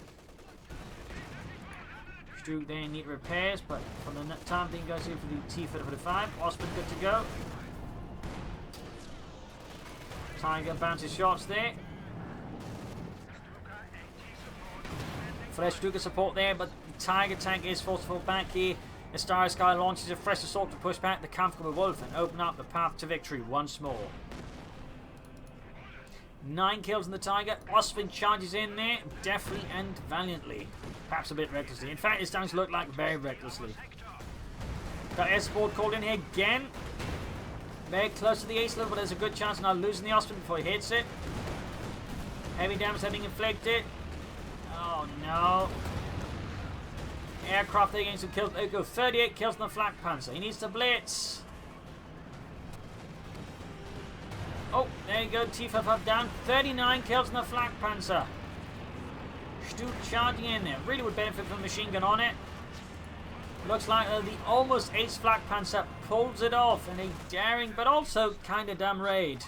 Stug there need repairs, but from the time being goes here for the T-45. Ostman good to go. Tiger bounces shots there. Fresh Stuka support there, but the Tiger tank is forced to fall back here. The StarrySky launches a fresh assault to push back the comfortable Wolf and open up the path to victory once more. 9 kills in the Tiger. Osman charges in there, deftly and valiantly. Perhaps a bit recklessly. In fact, it's starting to look like very recklessly. Got S-Board called in here again. Very close to the ace level, but there's a good chance of not losing the Osman before he hits it. Heavy damage having inflicted. Oh no. Aircraft there getting some kills. There you go. 38 kills on the Flak Panzer. He needs to blitz. Oh, there you go. T55 down. 39 kills on the Flak Panzer. Stu charging in there. Really would benefit from a machine gun on it. Looks like the almost ace Flak Panzer pulls it off in a daring but also kind of dumb raid.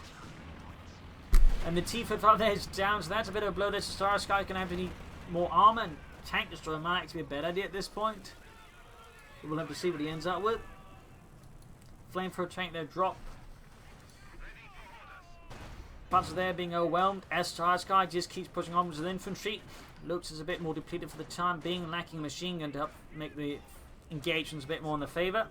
And the T55 there is down, so that's a bit of a blow. This StarrySky going to have to need more armor, and tank destroyer might actually be a better idea at this point. But we'll have to see what he ends up with. Flamethrower tank there drop. Panzer there being overwhelmed as StarrySky just keeps pushing onwards with infantry. Looks is a bit more depleted for the time being, lacking a machine gun to help make the engagements a bit more in the favour.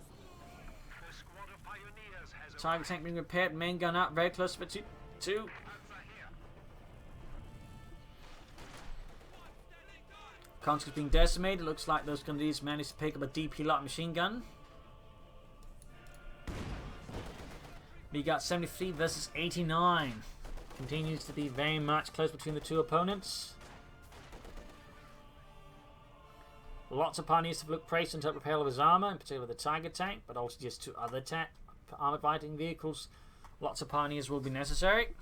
Tiger tank being repaired, main gun up, very close to 2. Conscripts being decimated. Looks like those Canadians managed to pick up a DP lot machine gun. We got 73 versus 89. Continues to be very much close between the two opponents. Lots of pioneers have looked praised into repair of his armour, in particular the Tiger tank, but also just 2 other armoured fighting vehicles. Lots of pioneers will be necessary.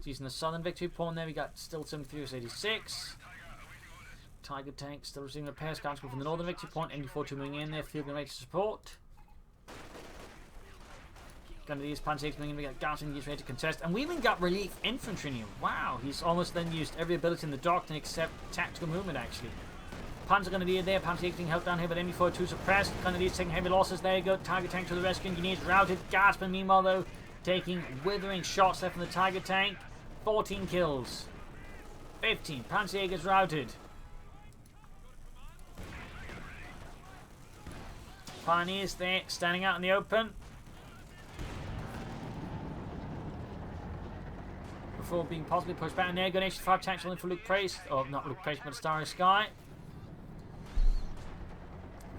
Using the southern victory point there, we got still 73 versus 86. Tiger tank still receiving repairs. Conscript from the northern victory point. MD42 moving in there, field ready to support. Gonna use Panzer moving in. We got Garson ready to contest, and we even got relief infantry in here. Wow, he's almost then used every ability in the doctrine except tactical movement actually. Panzer gonna be there. Panzer being held down here, but MD42 suppressed. Gonna be taking heavy losses. There you go. Tiger tank to the rescue. Engineers routed. Gasping meanwhile though, taking withering shots there from the Tiger tank. 14 kills. 15. Panzerjäger's routed. Pioneers there, standing out in the open. Before being possibly pushed back. And there, Gun 5 tanks in for Lukepraisestone. Oh, not Lukepraisestone, but StarrySky.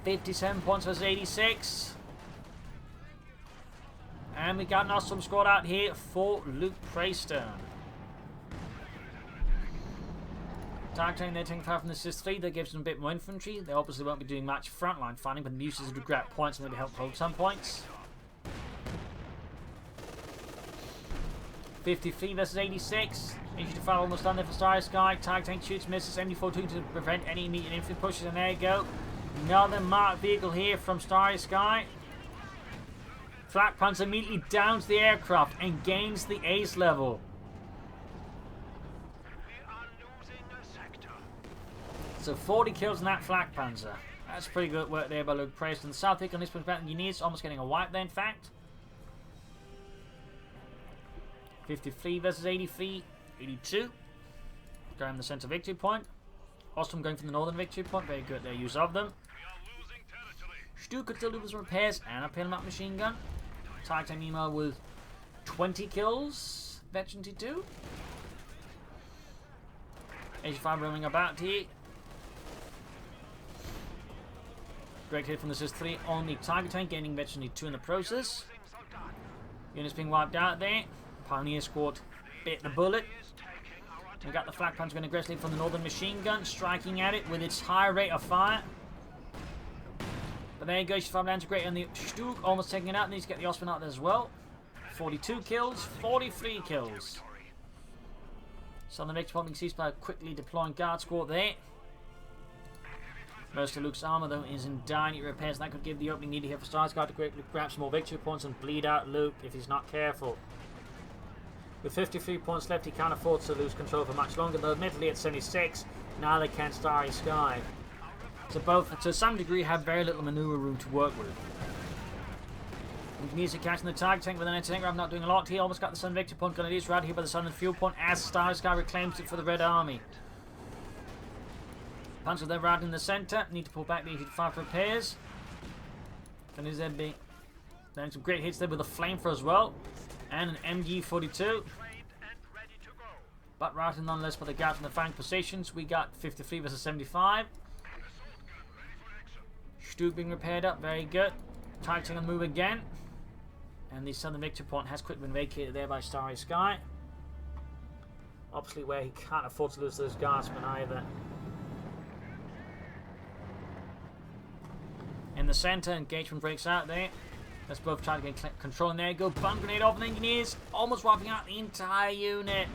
57 points versus 86. And we got an awesome squad out here for Lukepraisestone. Tiger tank, they're taking fire from the SIS-3. That gives them a bit more infantry. They obviously won't be doing much frontline fighting, but the uses to grab points and maybe help hold some points. 53 versus 86. Infantry to fire almost done there for StarrySky. Tiger tank shoots, misses. MD42 to prevent any immediate infantry pushes, and there you go. Another marked vehicle here from StarrySky. Flak Panzer immediately downs the aircraft and gains the ace level. So 40 kills in that Flak Panzer. That's pretty good work there by Lukepraisestone. South Vic on this point, Units almost getting a wipe there, in fact. 53 versus 83. 82. Going the centre victory point. Ostrom going from the northern victory point. Very good their use of them. Stu could still do some repairs and a pin-em-up machine gun. Tiger tank meanwhile with 20 kills. Veteran T2. 85 roaming about here. Great hit from the SIS-3 on the Tiger tank, gaining veteran T2 in the process. Units being wiped out there. Pioneer squad bit the bullet. We got the Flak Panzer going aggressively from the northern machine gun, striking at it with its high rate of fire. But there you go, she's 5 lands great on the Stuk, almost taking it out. Needs to get the Osman out there as well. 42 kills, 43 kills. Southern victory point being seized by quickly deploying guard squad there. Most of Luke's armor though is in dire need repairs, and that could give the opening needed here for StarrySky to quickly grab some more victory points and bleed out Luke if he's not careful. With 53 points left, he can't afford to lose control for much longer, though admittedly at 76, now they can StarrySky. So both, to some degree, have very little maneuver room to work with. Music catching the Tiger tank with an anti-tank not doing a lot. He almost got the Sun victory point. Gonna right here by the Southern fuel point as StarrySky reclaims it for the Red Army. Panzers there right in the centre. Need to pull back the 85 for repairs. Can his there be? Then some great hits there with a flamethrower as well. And an MG42. But routed nonetheless by the guards in the flank positions. We got 53 versus 75. Stuke being repaired up. Very good. Targeting on the move again. And the southern victory point has quickly been vacated there by StarrySky. Obviously where he can't afford to lose those guardsmen either. In the centre, engagement breaks out there. Let's both try to get control in there. Go bomb grenade off the engineers. Almost wiping out the entire unit.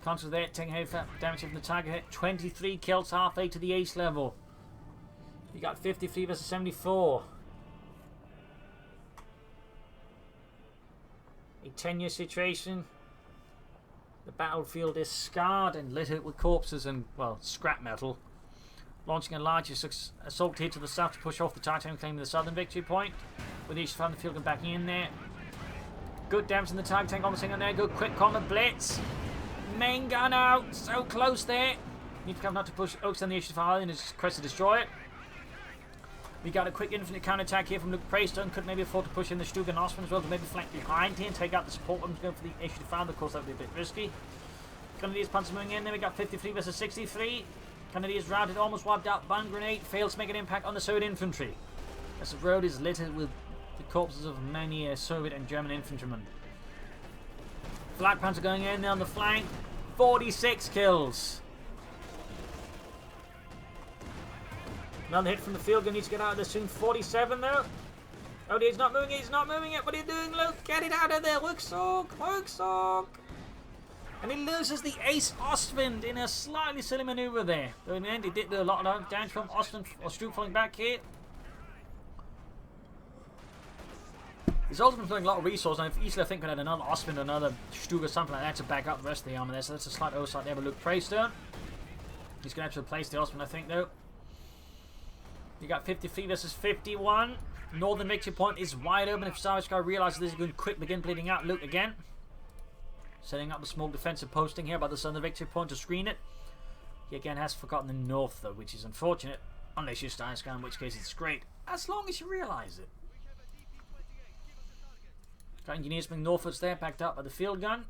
Consul there, taking heavy damage from the target hit. 23 kills, halfway to the ace level. You got 53 versus 74. A 10-year situation. The battlefield is scarred and littered with corpses and, well, scrap metal. Launching a large assault here to the south to push off the Titanium, claiming the southern victory point. With each from the field and backing in there. Good damage in the target tank, almost in there. Good quick combat blitz. Main gun out. So close there. Need to come not to push Oaks on the H5 and his crest to destroy it. We got a quick infinite counterattack here from Lukepraisestone. Could maybe afford to push in the Stuke and Osman as well to maybe flank behind here and take out the support weapons going for the H5. Of course, that would be a bit risky. Grenadiers Panzer moving in. Then we got 53 versus 63. Grenadiers routed, almost wiped out. Bomb grenade fails to make an impact on the Soviet infantry. As the road is littered with the corpses of many Soviet and German infantrymen. Flak Panzer going in there on the flank. 46 kills. Another hit from the field gun. Needs to get out of there soon. 47 though. Oh dear, he's not moving it. He's not moving it. What are you doing, Luke? Get it out of there. Work sock. And he loses the Ace Ostwind in a slightly silly maneuver there. Though in the end, he did do a lot of damage from Ostwind or Stuke falling back here. He's also been playing a lot of resources, and easily I think we had another Ostwind or another Stuke or something like that to back up the rest of the armor there. So that's a slight oversight there by Lukepraisestone. He's going to have to replace the Ostwind, I think, though. You got 53 versus 51. Northern victory point is wide open. If StarrySky realizes this is going to quick begin bleeding out Luke again. Setting up a small defensive posting here by the southern victory point to screen it. He again has forgotten the north though, which is unfortunate. Unless you're StarrySky, in which case it's great. As long as you realize it. Got engineers being northwards there, backed up by the field gun.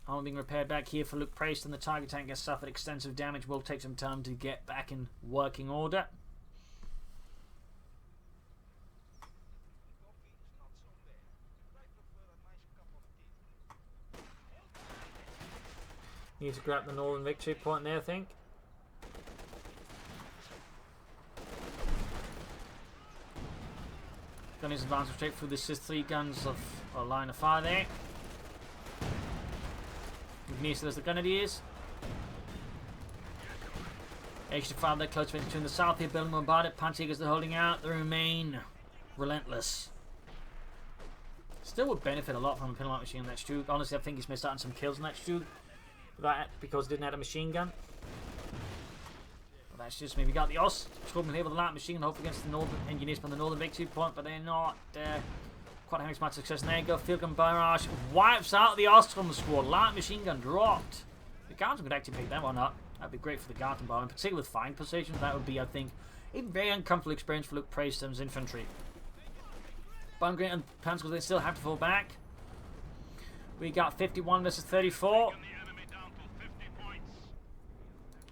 Armor being repaired back here for Lukepraisestone. The target tank has suffered extensive damage. Will take some time to get back in working order. Need to grab the northern victory point there, I think. Gun is advancing straight through the SIS-3 guns of a line of fire there. Near to the Grenadiers. H5 they're close between the south here, building bombarded. Panzers they're holding out. They remain relentless. Still would benefit a lot from a pinlight machine on that Stuke. Honestly, I think he's missed out on some kills on that Stuke. That because it didn't have a machine gun. But that's just me. We got the Ost struggling here with a light machine gun, hopefully against the northern engineers from the northern victory point, but they're not quite having much success. And there you go, field gun barrage wipes out the Ostrom squad. Light machine gun dropped. The Guardsmen could actually pick that one up. That'd be great for the Guardsmen bar, and particularly with fine positions. That would be, I think, a very uncomfortable experience for Lukepraisestone's infantry. Bungry and Panzers they still have to fall back. We got 51 versus 34.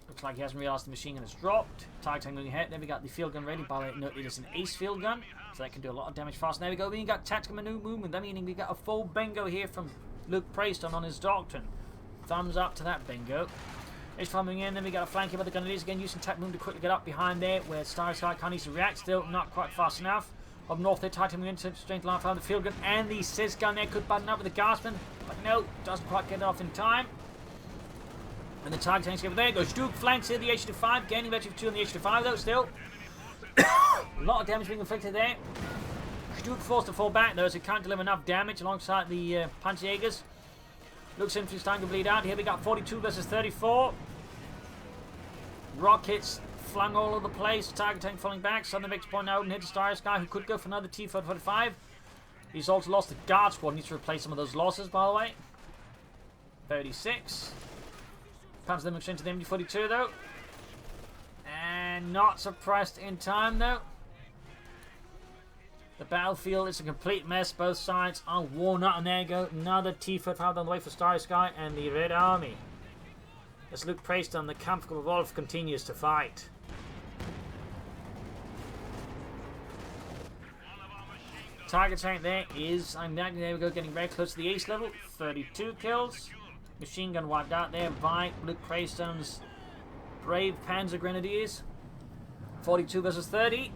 Looks like he hasn't realised the machine gun has dropped. Target tank moving ahead. Then we got the field gun ready. By the way, note it is an ace field gun, so that can do a lot of damage fast. There we go. We got tactical maneuver movement. That meaning we got a full bingo here from Lukepraisestone on his doctrine. Thumbs up to that bingo. H5 moving in. Then we got a flank here by the Grenadiers again, using tac movement to quickly get up behind there, where StarrySky can't easily react. Still not quite fast enough. Up north there, Titan moving into strength line fire the field gun, and the SIS gun there could button up with the Guardsman, but no, doesn't quite get it off in time. And the target tanks over there. Goes Stuke flanks here, the H5, gaining victory 2 on the H5 though, still. A lot of damage being inflicted there. Stuke forced to fall back though, as he can't deliver enough damage alongside the Panzerjägers. Luke's infantry starting to bleed out. Here we got 42 versus 34. Rockets flung all over the place. Target tank falling back. Southern victory point now hit to StarrySky, who could go for another T-45. He's also lost the guard squad. Needs to replace some of those losses, by the way. 36. Panzer them exchange to the MD-42 though. And not suppressed in time though. The battlefield is a complete mess. Both sides are worn out, and there you go. Another T-45 on the way for StarrySky and the Red Army. As Lukepraisestone, the Kampf Wolf, continues to fight. Target tank there is, there we go, getting very close to the ace level. 32 kills. Machine gun wiped out there by Lukepraisestone's brave Panzer Grenadiers. 42 versus 30.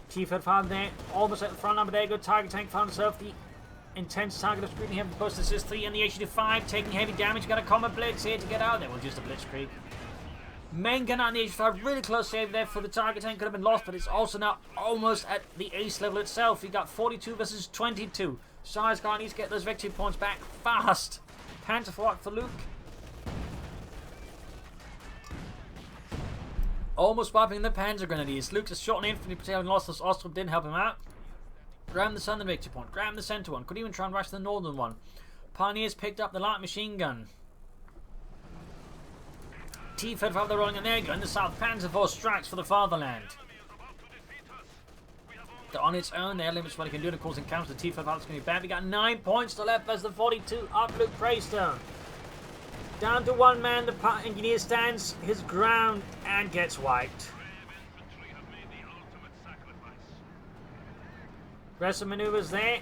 T-45 there, almost at the front line, but there you go. Target tank found itself the intense target of screening him. Post assist 3 and the H-85 taking heavy damage. Got a combat blitz here to get out there. Well, just a blitzkrieg. Main gun on the H-5, really close save there for the target tank. Could have been lost, but it's also now almost at the ace level itself. You got 42 versus 22. StarrySky needs to get those victory points back fast. Panzer for Luke. Almost wiping the Panzer Grenadiers. Luke's a short infantry battalion lost as Ostrov didn't help him out. Grabbed the southern victory point. Grabbed the center one. Could even try and rush the northern one. Pioneers picked up the light machine gun. T-45 they're rolling, and there you go. In the south, Panzer IV strikes for the fatherland. They're on its own. Their limits what it can do, and of course encounters the T-45 it's going to be bad. We got 9 points to left as the 42 up Lukepraisestone. Down to one man, the engineer stands his ground and gets wiped. Aggressive maneuvers there.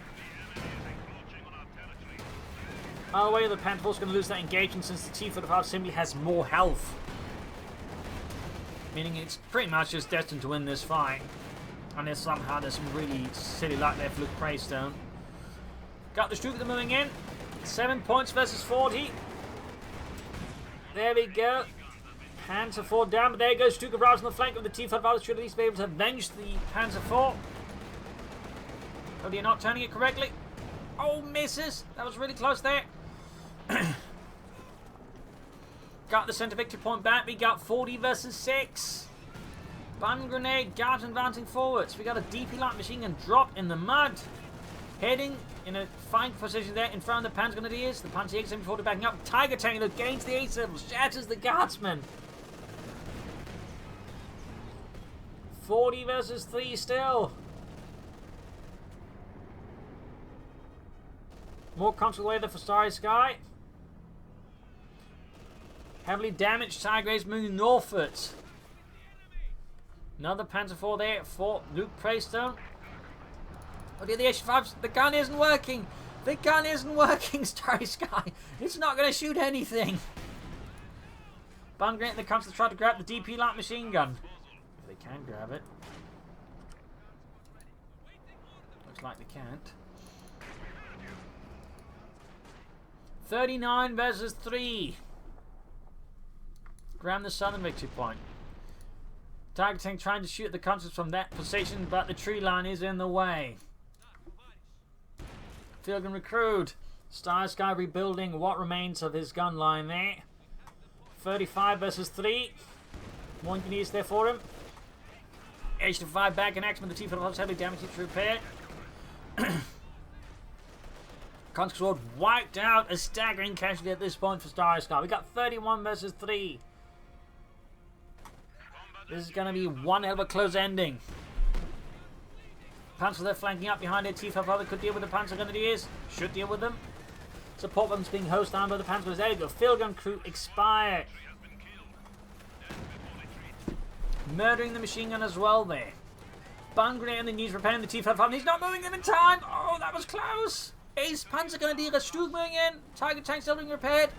By the way, the Panzer is going to lose that engagement since the T-45 simply has more health. Meaning it's pretty much just destined to win this fight. Unless somehow there's some really silly luck there for Lukepraisestone. Got the Stuka moving in. 7 points versus 40. There we go. Panzer IV down, but there goes Stuka Browse on the flank of the T-45. Should at least be able to avenge the Panzer IV. Oh, you're not turning it correctly. Oh, misses. That was really close there. Got the center victory point back. We got 40 versus 6. Bun grenade, guards advancing forwards. We got a DP light machine gun drop in the mud. Heading in a fine position there in front of the Panzer Grenadiers. The Panzer X-74 backing up. Tiger tank that gains the ace level, shatters the guardsman. 40 versus 3 still. More console way there for StarrySky. Heavily damaged Tigers moving northwards. Another Panzer IV there for Lukepraisestone. Oh dear, the H-5s, the gun isn't working. The gun isn't working, StarrySky. It's not going to shoot anything. Bungate that comes to try to grab the DP light machine gun. If they can grab it. Looks like they can't. 39 versus 3. Grab the southern victory point. Targeting trying to shoot the concepts from that position, but the tree line is in the way. Field gun recruit. StarrySky rebuilding what remains of his gun line there. 35 versus 3. More engineers there for him. H-5 back in action with the T-45 heavily damaged to repair. Conscript wiped out, a staggering casualty at this point for StarrySky. We got 31 versus 3. This is going to be one hell of a close ending. Panzer they're flanking up behind it. T-45 could deal with the Panzer Grenadiers. Should deal with them. Support weapons being hosed down by the Panzer. There you go. Field gun crew expired. Murdering the machine gun as well there. Bun grenade and the knees repairing the T-45. And he's not moving them in time. Oh, that was close. Ace Panzer Grenadier Stuka moving in. Tiger tank still being repaired.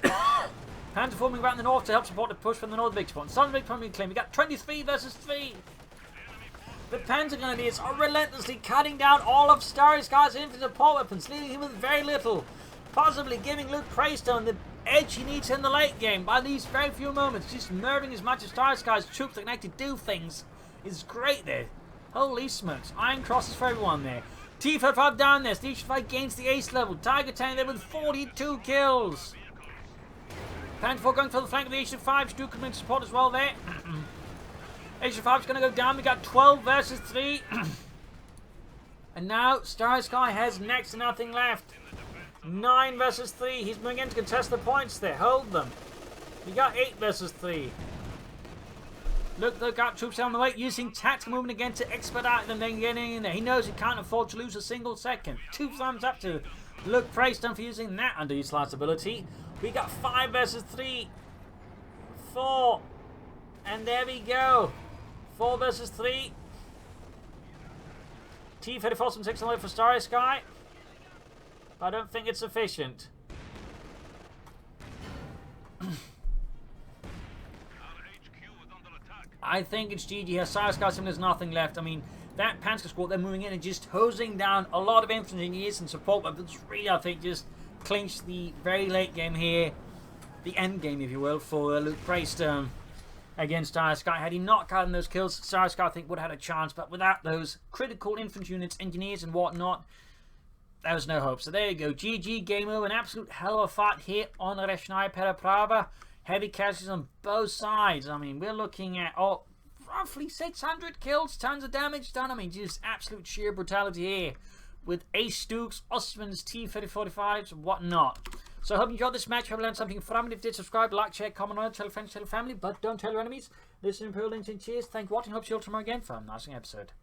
Panzer forming around the north to help support the push from the northern victory point. Southern victory point being claimed. We got 23 versus 3. The Panzer Grenadiers are relentlessly cutting down all of StarrySky's infantry support weapons, leaving him with very little. Possibly giving Lukepraisestone the edge he needs in the late game by these very few moments. Just murdering as much of StarrySky's troops that can actually do things is great there. Holy smokes. Iron crosses for everyone there. T-45 down there. H-5 gains the ace level. Tiger tank there with 42 kills. Panzer IV going for the flank of the H-5. Stu coming in support as well there. H-5 is going to go down. We got 12 versus 3. A And now StarrySky has next to nothing left. 9 versus 3. He's moving in to contest the points there. Hold them. You got 8 versus 3. Look, they've got troops on the way, using tactical movement again to expedite them, then getting in there. He knows he can't afford to lose a single second. 2 thumbs up to Lukepraisestone for using that underutilized ability. We got 5 versus 3. 4. And there we go. 4 versus 3. T-34 from 6 on the way for StarrySky. But I don't think it's sufficient. I think it's GG here. StarrySky simply has nothing left. I mean, that Panzer squad, they're moving in and just hosing down a lot of infantry engineers and support, but it's really, I think, just clinched the very late game here. The end game, if you will, for Lukepraisestone against StarrySky. Had he not gotten those kills, StarrySky, I think, would have had a chance, but without those critical infantry units, engineers and whatnot, there was no hope. So there you go. GG, game over. An absolute hell of a fight here on Rechnaya Pereprava. Heavy casualties on both sides. I mean, we're looking at roughly 600 kills, tons of damage done. I mean, just absolute sheer brutality here with Ace Dukes, Osmans, T-3045s, whatnot. So I hope you enjoyed this match. Hope you learned something from it. If you did, subscribe, like, share, comment on it, tell friends, tell family, but don't tell your enemies. Listen to Imperial Links and cheers. Thank you for watching. Hope to see you all tomorrow again for a nice episode.